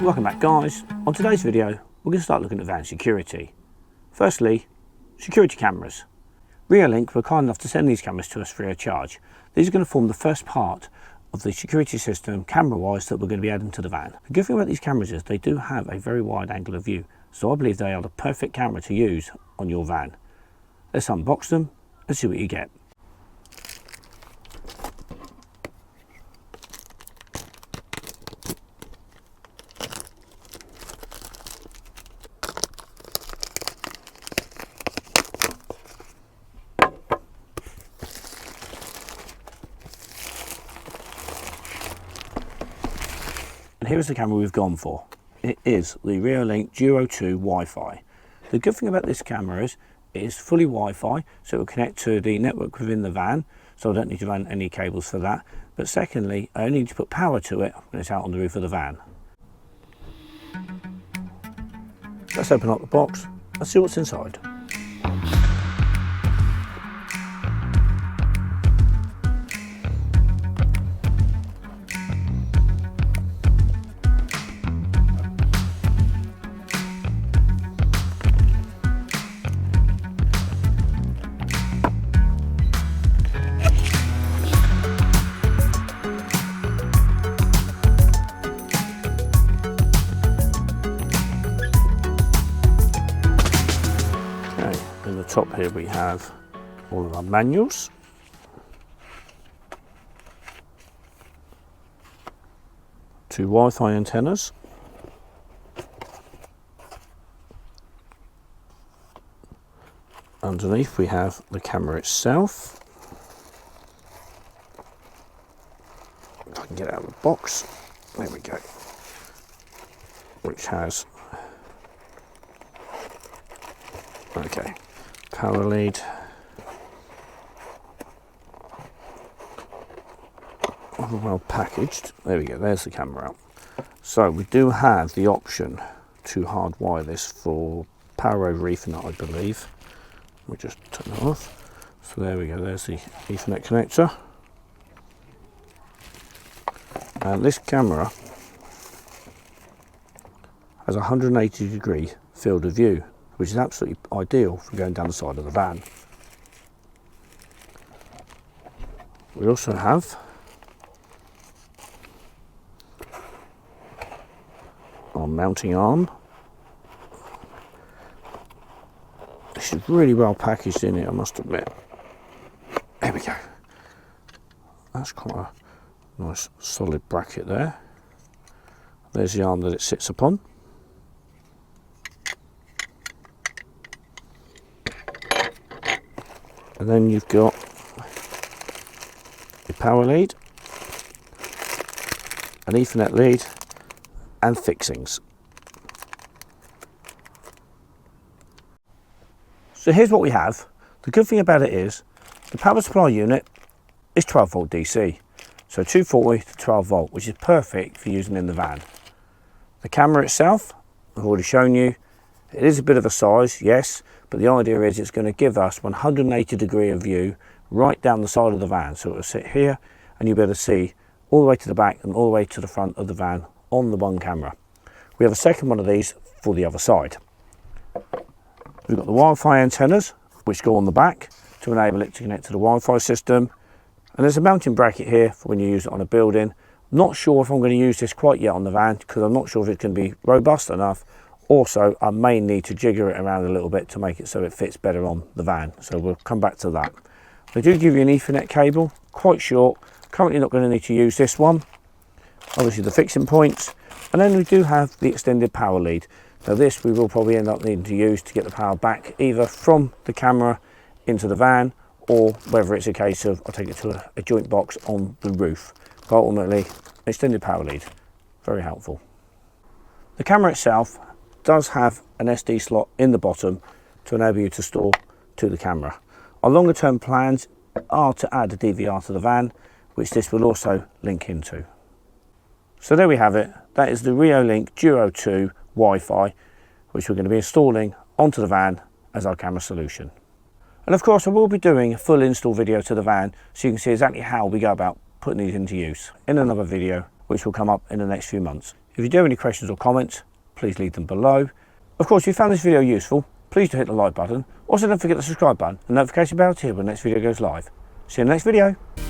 Welcome back guys. On today's video we're going to start looking at van security. Firstly, security cameras. Reolink were kind enough to send these cameras to us free of charge. These are going to form the first part of the security system camera wise that we're going to be adding to the van. The good thing about these cameras is they do have a very wide angle of view, so I believe they are the perfect camera to use on your van. Let's unbox them and see what you get. And here's the camera we've gone for. It is the Reolink Duo 2 Wi-Fi. The good thing about this camera is it is fully Wi-Fi, so it will connect to the network within the van, so I don't need to run any cables for that. But secondly, I only need to put power to it when it's out on the roof of the van. Let's open up the box and see what's inside. In the top here we have all of our manuals, two Wi-Fi antennas, underneath we have the camera itself. If I can get it out of the box, there we go, which has power lead, well packaged. There we go, there's the camera out. So we do have the option to hardwire this for power over Ethernet, I believe. We'll just turn it off. So there we go, there's the Ethernet connector. And this camera has a 180-degree field of view, which is absolutely ideal for going down the side of the van. We also have our mounting arm. This is really well packaged in it, I must admit. There we go. That's quite a nice solid bracket there. There's the arm that it sits upon. And then you've got your power lead, an Ethernet lead, and fixings. So here's what we have. The good thing about it is the power supply unit is 12 volt DC, so 240 to 12 volt, which is perfect for using in the van. The camera itself, I've already shown you, it is a bit of a size, yes, but the idea is it's going to give us 180 degree of view right down the side of the van. So it'll sit here and you'll be able to see all the way to the back and all the way to the front of the van on the one camera. We have a second one of these for the other side. We've got the Wi-Fi antennas which go on the back to enable it to connect to the Wi-Fi system. And there's a mounting bracket here for when you use it on a building. Not sure if I'm going to use this quite yet on the van because I'm not sure if it's going to be robust enough. Also, I may need to jigger it around a little bit to make it so it fits better on the van. So we'll come back to that. They do give you an Ethernet cable, quite short. Currently not going to need to use this one. Obviously the fixing points. And then we do have the extended power lead. Now this we will probably end up needing to use to get the power back either from the camera into the van or whether it's a case of I'll take it to a joint box on the roof. But ultimately, extended power lead, very helpful. The camera itself does have an SD slot in the bottom to enable you to store to the camera. Our longer term plans are to add a DVR to the van, which this will also link into. So there we have it. That is the Reolink Duo 2 Wi-Fi, which we're going to be installing onto the van as our camera solution. And of course I will be doing a full install video to the van so you can see exactly how we go about putting these into use in another video which will come up in the next few months. If you do have any questions or comments, please leave them below. Of course, if you found this video useful, please do hit the like button. Also, don't forget the subscribe button and notification bell to hear when the next video goes live. See you in the next video.